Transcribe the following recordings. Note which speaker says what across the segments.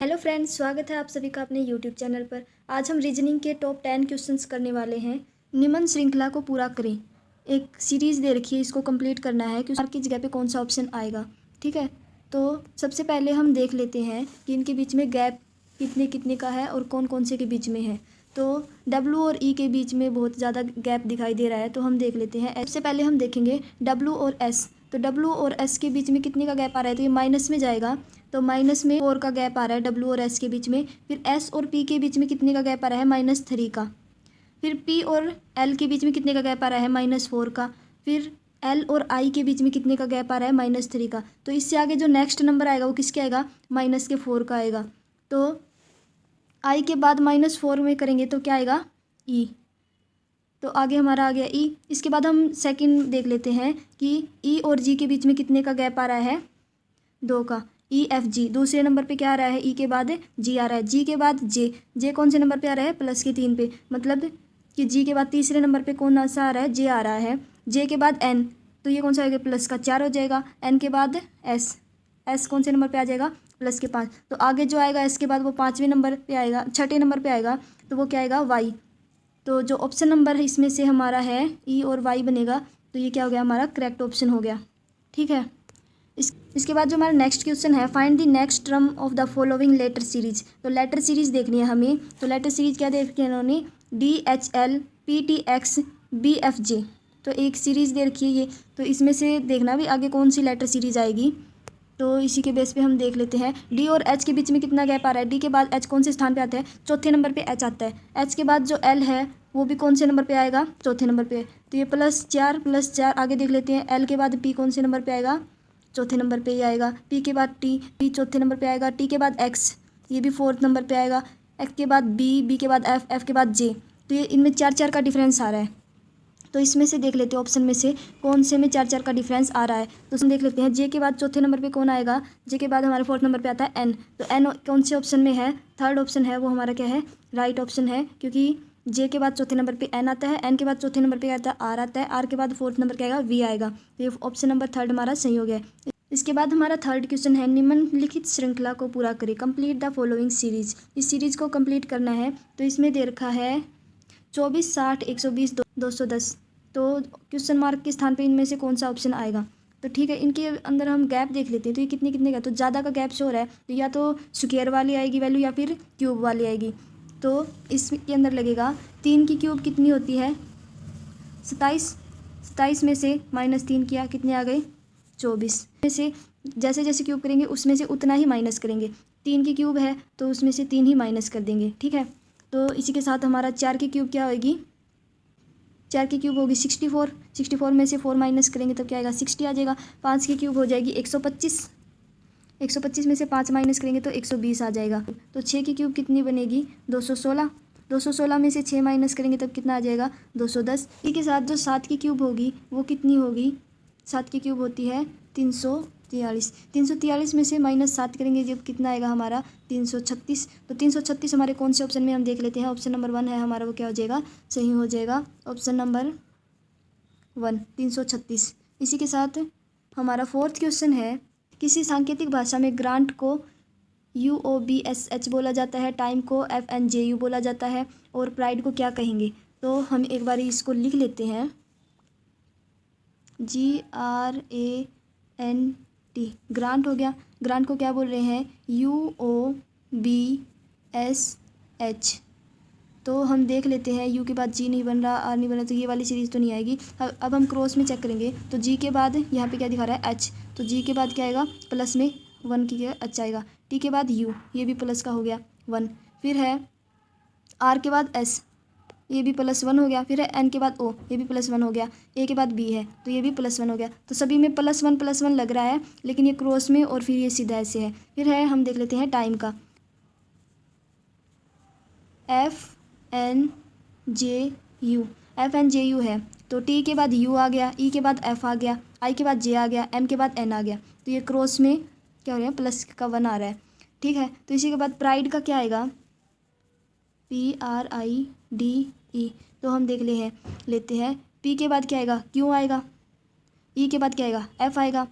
Speaker 1: Hello friends, स्वागत है आप सभी का अपने यूट्यूब चैनल पर। आज हम रीजनिंग के टॉप 10 क्वेश्चंस करने वाले हैं। निम्न श्रृंखला को पूरा करें। एक सीरीज़ दे रखी है, इसको कंप्लीट करना है कि की जगह पे कौन सा ऑप्शन आएगा। ठीक है, तो सबसे पहले हम देख लेते हैं कि इनके बीच में गैप कितने कितने का है और कौन कौन से के बीच में है। तो W और E के बीच में बहुत ज़्यादा गैप दिखाई दे रहा है, तो हम देख लेते हैं। सबसे पहले हम देखेंगे W और S। तो W और S के बीच में कितने का गैप आ रहा है, तो ये माइनस में जाएगा। तो माइनस में 4 का गैप आ रहा है W और S के बीच में। फिर S और P के बीच में कितने का गैप आ रहा है, -3 का। फिर P और L के बीच में कितने का गैप आ रहा है, -4 का। फिर L और I के बीच में कितने का गैप आ रहा है, -3 का। तो इससे आगे जो नेक्स्ट नंबर आएगा वो किसके आएगा, -4 का आएगा। तो I के बाद -4 में करेंगे तो क्या आएगा, E। तो आगे हमारा आ गया E। इसके बाद हम सेकंड देख लेते हैं कि E और G के बीच में कितने का गैप आ रहा है, 2 का। EFG दूसरे नंबर पे क्या आ रहा है, E के बाद G आ रहा है। G के बाद J कौन से नंबर पे आ रहा है, +3 पे। मतलब कि G के बाद तीसरे नंबर पे कौन सा आ रहा है, J आ रहा है। J के बाद N, तो ये कौन सा आएगा, +4 हो जाएगा। N के बाद S कौन से नंबर पे आ जाएगा, +5। तो आगे जो आएगा S के बाद वो 5वें नंबर पे आएगा, 6ठे नंबर पे आएगा, तो वो क्या आएगा, Y। तो जो ऑप्शन नंबर है इसमें से हमारा है E और Y बनेगा। तो ये क्या हो गया, हमारा करेक्ट ऑप्शन हो गया। ठीक है, इसके बाद जो हमारा नेक्स्ट क्वेश्चन है, find the next term of the following letter series. तो लेटर सीरीज देखनी है हमें। तो लेटर सीरीज क्या दे रखी है इन्होंने, DHL PTX BFJ। तो एक सीरीज दे रखी है ये। तो इसमें से देखना भी आगे कौन सी लेटर सीरीज आएगी। तो इसी के बेस पे हम देख लेते हैं। D और H के बीच में कितना गैप आ रहा है। D के बाद H कौन से स्थान पे आता है, चौथे नंबर पे H आता है। H के बाद जो L है वो भी कौन से नंबर पे आएगा, चौथे नंबर पे। तो ये +4 आगे देख लेते हैं। L के बाद P कौन से नंबर पे आएगा, चौथे नंबर पे ही आएगा। P के बाद T चौथे नंबर पे आएगा। T के बाद X, ये भी 4th नंबर पे आएगा। X के बाद B के बाद F के बाद J। तो ये इनमें 4 का डिफरेंस आ रहा है। तो इसमें से देख लेते हैं ऑप्शन में से कौन से में 4 का डिफरेंस आ रहा है। तो उसमें देख लेते हैं, J के बाद चौथे नंबर पे कौन आएगा, J के बाद हमारे 4th नंबर पे आता है N। तो N कौन से ऑप्शन में है, 3rd ऑप्शन है, वो हमारा क्या है, राइट ऑप्शन है। क्योंकि J के बाद चौथे नंबर पे N आता है, N के बाद चौथे नंबर पे आता है R आता है, R के बाद 4th नंबर पे आएगा V आएगा। तो ये ऑप्शन नंबर 3rd हमारा सही हो गया। इसके बाद हमारा 3rd क्वेश्चन है, निम्नलिखित श्रृंखला को पूरा करें, कंप्लीट द फॉलोइंग सीरीज। इस सीरीज को कंप्लीट करना है। तो इसमें दे रखा है 24, 60, 120, 210। तो क्वेश्चन मार्क के स्थान पे इनमें से कौन सा ऑप्शन आएगा। तो ठीक है, इनके अंदर हम गैप देख लेते हैं। तो ये कितने कितने का, तो ज़्यादा का गैप शो हो रहा है। तो या तो स्क्वायर वाली आएगी वैल्यू या फिर क्यूब वाली आएगी। तो इसके अंदर लगेगा 3 की क्यूब कितनी होती है, 27। 27 में से -3 किया, कितने आ गए, 24। में से जैसे जैसे क्यूब करेंगे उसमें से उतना ही माइनस करेंगे। 3 की क्यूब है तो उसमें से 3 ही माइनस कर देंगे। ठीक है, तो इसी के साथ हमारा 4 की क्यूब क्या होगी, 4 की क्यूब होगी 64। 64 में से 4 माइनस करेंगे तब क्या आएगा, 60 आ जाएगा। 5 की क्यूब हो जाएगी 125। 125 में से 5 माइनस करेंगे तो 120 आ जाएगा। तो 6 की क्यूब कितनी बनेगी, 216। 216 में से 6 माइनस करेंगे तब कितना आ जाएगा, 210। इसी के साथ जो 7 की क्यूब होगी वो कितनी होगी, 7 की क्यूब होती है 343। 343 में से -7 करेंगे जब कितना आएगा हमारा, 336। तो 336 हमारे कौन से ऑप्शन में हम देख लेते हैं। ऑप्शन नंबर 1 है हमारा, वो क्या हो जाएगा, सही हो जाएगा। Option number 1 336। इसी के साथ हमारा 4th क्वेश्चन है, किसी सांकेतिक भाषा में ग्रांट को UOBSH बोला जाता है, टाइम को FNJU बोला जाता है, और प्राइड को क्या कहेंगे। तो हम एक बार इसको लिख लेते हैं, GRANT, ग्रांट हो गया। ग्रांट को क्या बोल रहे हैं, UOBSH। तो हम देख लेते हैं, U के बाद G नहीं बन रहा, R नहीं बन रहा, तो ये वाली सीरीज़ तो नहीं आएगी। अब हम क्रॉस में चेक करेंगे। तो G के बाद यहाँ पे क्या दिखा रहा है, H। तो G के बाद क्या आएगा, प्लस में 1 की जगह H आएगा। T के बाद U, ये भी प्लस का हो गया 1। फिर है R के बाद S, ये भी +1 हो गया। फिर है N के बाद O, ये भी +1 हो गया। A के बाद B है तो ये भी +1 हो गया। तो सभी में +1 लग रहा है, लेकिन ये क्रॉस में और फिर ये सीधा ऐसे है। फिर है, हम देख लेते हैं टाइम का, FNJU है। तो T के बाद U आ गया, E के बाद F आ गया, I के बाद J आ गया, M के बाद N आ गया। तो ये क्रॉस में क्या हो रहा है, प्लस का 1 आ रहा है। ठीक है, तो इसी के बाद प्राइड का क्या आएगा, PRIDE। तो हम देख लेते हैं। P के बाद क्या आएगा, Q आएगा। E के बाद क्या आएगा, F आएगा।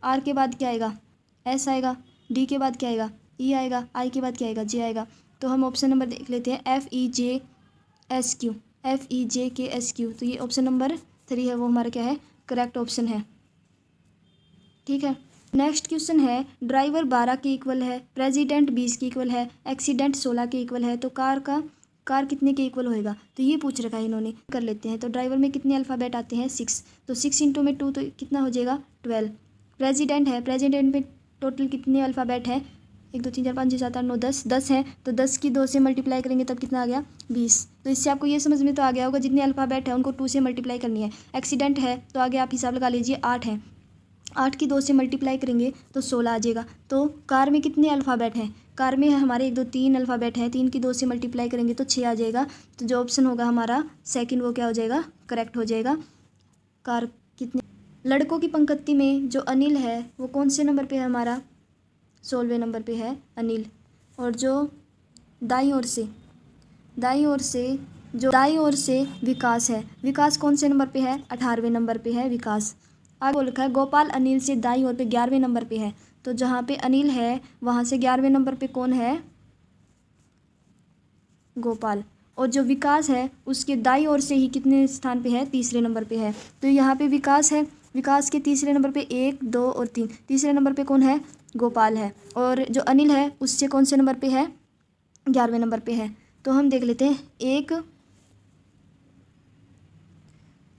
Speaker 1: R के बाद क्या आएगा, S आएगा। D के बाद क्या आएगा, ई आएगा, आई के बाद क्या आएगा, जे आएगा। तो हम ऑप्शन नंबर देख लेते हैं, FEJSQ, FEJKSQ। तो ये ऑप्शन नंबर 3 है, वो हमारा क्या है, करेक्ट ऑप्शन है। ठीक है, नेक्स्ट क्वेश्चन है, ड्राइवर 12 के इक्वल है, प्रेसिडेंट 20 के इक्वल है, एक्सीडेंट 16 के इक्वल है, तो कार कितने के इक्वल होएगा। तो ये पूछ रखा है इन्होंने, कर लेते हैं। तो ड्राइवर में कितने अल्फ़ाबेट आते हैं, 6, तो 6 इंटू में 2 तो कितना हो जाएगा, 12। प्रेसिडेंट है, प्रेसिडेंट में टोटल कितने अल्फ़ाबेट हैं, 1 2 3 4 5 6 7 8 9 10 है, तो 10 की 2 से मल्टीप्लाई करेंगे तब कितना आ गया, 20। तो इससे आपको ये समझ में तो आ गया होगा जितने अल्फ़ाबेट है उनको 2 से मल्टीप्लाई करनी है। एक्सीडेंट है तो आगे आप हिसाब लगा लीजिए, 8 है, 8 की 2 से मल्टीप्लाई करेंगे तो 16 आ जाएगा। तो कार में कितने अल्फ़ाबेट हैं, कार में हमारे 1 2 3 अल्फ़ाबेट हैं, 3 की 2 से मल्टीप्लाई करेंगे तो 6 आ जाएगा। तो जो ऑप्शन होगा हमारा सेकंड वो क्या हो जाएगा, करेक्ट हो जाएगा। कार कितने, लड़कों की पंक्ति में जो अनिल है वो कौन से नंबर पे है हमारा, 16वें नंबर पे है अनिल। और जो दाईं ओर से विकास है, विकास कौन से नंबर पे है, 18वें नंबर पे है विकास। आगे बोल रखा है गोपाल अनिल से दाईं ओर पे 11वें नंबर पे है, तो जहाँ पे अनिल है वहाँ से 11वें नंबर पे कौन है, गोपाल। और जो विकास है उसके दाईं ओर से ही कितने स्थान पे है, तीसरे नंबर पे है। तो यहाँ पे विकास है, विकास के तीसरे नंबर पे 1 2 और 3, तीसरे नंबर पे कौन है, गोपाल है। और जो अनिल है उससे कौन से नंबर पे है, 11वें नंबर पे है। तो हम देख लेते हैं, 1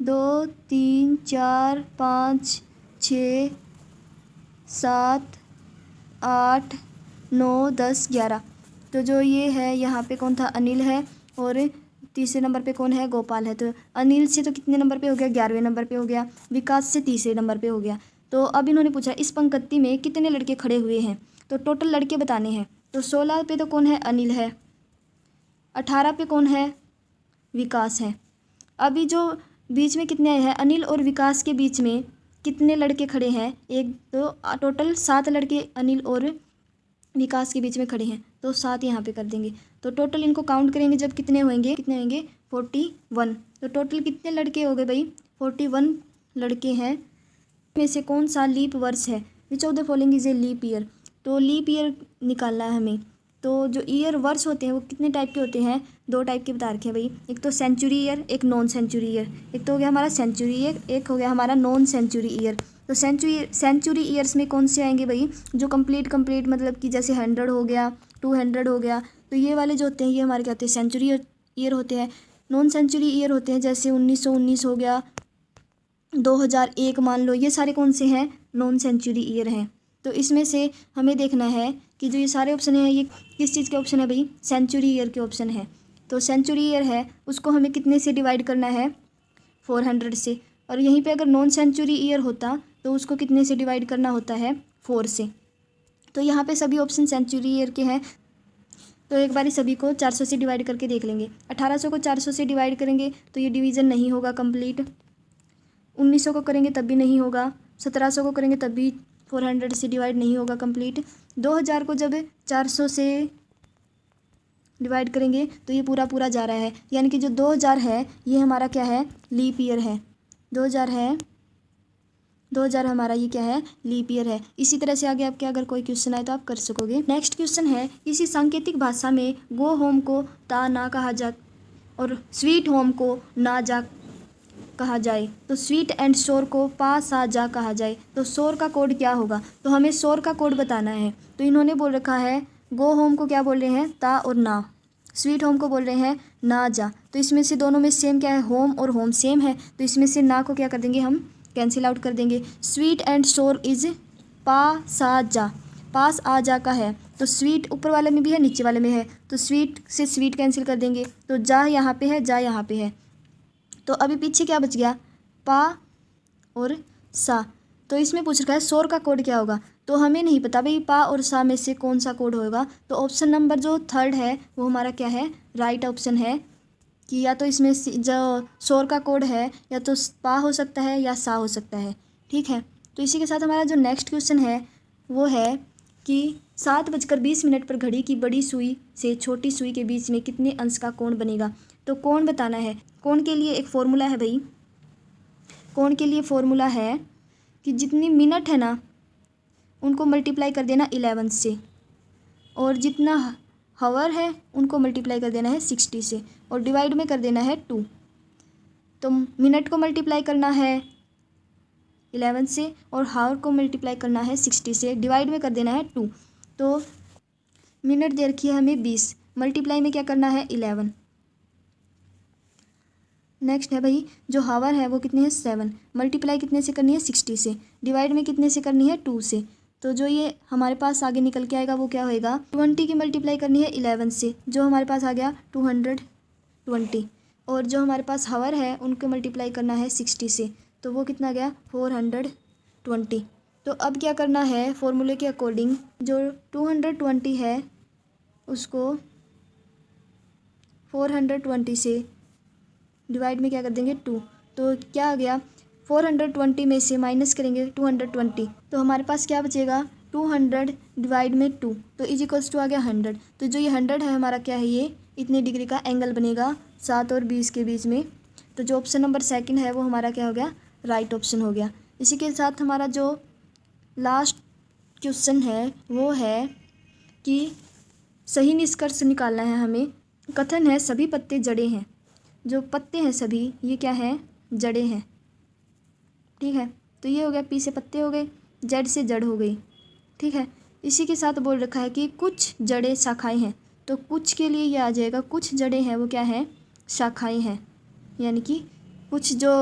Speaker 1: 2 3 4 5 6 7 8 9 10 11। तो जो ये है यहाँ पे कौन था, अनिल है, और तीसरे नंबर पे कौन है, गोपाल है। तो अनिल से तो कितने नंबर पे हो गया, 11वें नंबर पे हो गया, विकास से तीसरे नंबर पे हो गया। तो अब इन्होंने पूछा इस पंक्ति में कितने लड़के खड़े हुए हैं, तो टोटल लड़के बताने हैं। तो 16 पे तो कौन है, अनिल है, 18 पे कौन है, विकास है। अभी जो बीच में कितने हैं, अनिल और विकास के बीच में कितने लड़के खड़े हैं, 1 2, टोटल 7 लड़के अनिल और विकास के बीच में खड़े हैं, तो 7 यहाँ पे कर देंगे। तो टोटल इनको काउंट करेंगे जब कितने होंगे, 41। तो टोटल कितने लड़के हो गए भाई, 41 लड़के हैं। में से कौन सा लीप वर्ष है, which of the following is a leap year. तो लीप ईयर निकालना है हमें। तो जो ईयर वर्ष होते हैं वो कितने टाइप के होते हैं, 2 टाइप के बता रखे हैं भाई, एक तो सेंचुरी ईयर, एक नॉन सेंचुरी ईयर। एक तो हो गया हमारा सेंचुरी ईयर, एक हो गया हमारा नॉन सेंचुरी ईयर। तो सेंचुरी ईयर्स में कौन से आएंगे भाई, जो कंप्लीट मतलब कि जैसे 100 हो गया, 200 हो गया, तो ये वाले जो होते हैं ये हमारे क्या होते हैं, सेंचुरी ईयर होते हैं। नॉन सेंचुरी ईयर होते हैं जैसे 1919 हो गया, 2001 मान लो, ये सारे कौन से हैं, नॉन सेंचुरी ईयर हैं। तो इसमें से हमें देखना है कि जो ये सारे ऑप्शन हैं ये किस चीज़ के ऑप्शन है भाई, सेंचुरी ईयर के ऑप्शन है। तो सेंचुरी ईयर है उसको हमें कितने से डिवाइड करना है, 400 से। और यहीं पे अगर नॉन सेंचुरी ईयर होता तो उसको कितने से डिवाइड करना होता है, 4 से। तो यहाँ पे सभी ऑप्शन सेंचुरी ईयर के हैं। तो एक बारी सभी को 400 से डिवाइड करके देख लेंगे। 1800 को 400 से डिवाइड करेंगे तो ये डिवीज़न नहीं होगा कंप्लीट। 1900 को करेंगे तब भी नहीं होगा। 1700 को करेंगे तब भी 400 से डिवाइड नहीं होगा कंप्लीट। 2000 को जब 400 से डिवाइड करेंगे तो ये पूरा जा रहा है, यानी कि जो 2000 है ये हमारा क्या है, लीप ईयर है। 2000 है, 2000 हमारा ये क्या है, लीप ईयर है। इसी तरह से आगे आपके अगर कोई क्वेश्चन आए तो आप कर सकोगे। नेक्स्ट क्वेश्चन है, किसी सांकेतिक भाषा में गो होम को ता ना कहा जा और स्वीट होम को ना जा कहा जाए, तो स्वीट एंड शोर को पा सा जा कहा जाए, तो शोर का कोड क्या होगा। तो हमें शोर का कोड बताना है। तो इन्होंने बोल रखा है गो होम को क्या बोल रहे हैं, ता और ना। स्वीट होम को बोल रहे हैं ना जा। तो इसमें से दोनों में सेम क्या है, होम और होम सेम है, तो इसमें से ना को क्या कर देंगे, हम कैंसिल आउट कर देंगे। स्वीट एंड शोर इज पा सा जा, पास आ जा का है, तो स्वीट ऊपर वाले में भी है नीचे वाले में है, तो स्वीट से स्वीट कैंसिल कर देंगे। तो जा यहाँ पे है, जा यहाँ पे है, तो अभी पीछे क्या बच गया, पा और सा। तो इसमें पूछ रखा है शोर का कोड क्या होगा। तो हमें नहीं पता भाई पा और सा में से कौन सा कोड होगा। तो ऑप्शन नंबर जो 3 है वो हमारा क्या है, राइट ऑप्शन है, कि या तो इसमें जो शोर का कोड है या तो पा हो सकता है या सा हो सकता है। ठीक है, तो इसी के साथ हमारा जो नेक्स्ट क्वेश्चन है वो है कि 7:20 पर घड़ी की बड़ी सुई से छोटी सुई के बीच में कितने अंश का कोण बनेगा। तो कोण बताना है। कोण के लिए एक फॉर्मूला है भाई, कोण के लिए फॉर्मूला है कि जितनी मिनट है ना उनको मल्टीप्लाई कर देना 11 से। और जितना हावर है उनको मल्टीप्लाई कर देना है 60 से और डिवाइड में कर देना है 2। तो मिनट को मल्टीप्लाई करना है 11 से और हावर को मल्टीप्लाई करना है 60 से, डिवाइड में कर देना है 2। तो मिनट दे रखी है हमें 20, मल्टीप्लाई में क्या करना है 11। नेक्स्ट है भाई जो हावर है वो कितने है 7, मल्टीप्लाई कितने से करनी है 60 से, डिवाइड में कितने से करनी है 2 से। तो जो ये हमारे पास आगे निकल के आएगा वो क्या होएगा 20 की मल्टीप्लाई करनी है 11 से, जो हमारे पास आ गया 220। और जो हमारे पास हावर है उनको मल्टीप्लाई करना है 60 से, तो वो कितना गया 420। तो अब क्या करना है फॉर्मूले के अकॉर्डिंग जो 220 है उसको 420 से डिवाइड में क्या कर देंगे 2। तो क्या आ गया 420 में से माइनस करेंगे 220, तो हमारे पास क्या बचेगा 200 डिवाइड में 2, तो इज इक्वल्स टू आ गया 100। तो जो ये 100 है हमारा क्या है ये इतने डिग्री का एंगल बनेगा 7 और 20 के बीच में। तो जो ऑप्शन नंबर सेकंड है वो हमारा क्या हो गया राइट ऑप्शन हो गया। इसी के साथ हमारा जो लास्ट क्वेश्चन है वो है कि सही निष्कर्ष निकालना है हमें। कथन है सभी पत्ते जड़े हैं, जो पत्ते हैं सभी ये क्या है जड़े हैं, ठीक है। तो ये हो गया पी से पत्ते हो गए, जेड से जड़ हो गई, ठीक है। इसी के साथ बोल रखा है कि कुछ जड़ें शाखाएं हैं, तो कुछ के लिए ये आ जाएगा कुछ जड़ें हैं वो क्या है शाखाएं हैं, यानी कि कुछ जो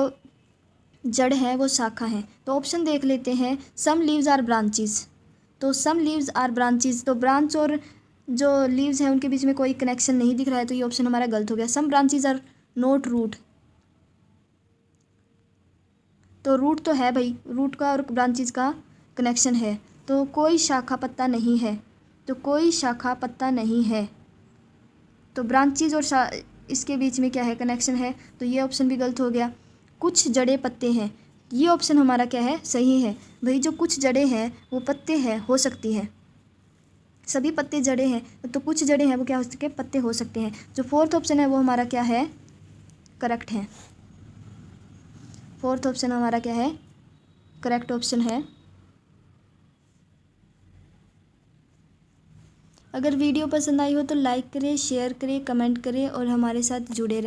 Speaker 1: जड़ है वो शाखा है। तो ऑप्शन देख लेते हैं सम लीव्स आर ब्रांचेस, तो सम लीव्स आर ब्रांचेस, तो ब्रांच और जो लीव्स हैं उनके बीच में कोई कनेक्शन नहीं दिख रहा है, तो ये ऑप्शन हमारा गलत हो गया। सम ब्रांचेस आर नोट रूट, तो रूट तो है भाई, रूट का और ब्रांचेस का कनेक्शन है, तो कोई शाखा पत्ता नहीं है, तो कोई शाखा पत्ता नहीं है। तो ब्रांचेस और इसके बीच में क्या है कनेक्शन है, तो ये ऑप्शन भी गलत हो गया। कुछ जड़े पत्ते हैं, ये ऑप्शन हमारा क्या है सही है। भाई जो कुछ जड़ें हैं वो पत्ते हैं हो सकती है, सभी पत्ते जड़े हैं, तो कुछ जड़ें हैं वो क्या हो सकते हैं पत्ते हो सकते हैं। जो फोर्थ ऑप्शन है वो हमारा क्या है करेक्ट है, फोर्थ ऑप्शन हमारा क्या है करेक्ट ऑप्शन है। अगर वीडियो पसंद आई हो तो लाइक करें, शेयर करें, कमेंट करें और हमारे साथ जुड़े रहें।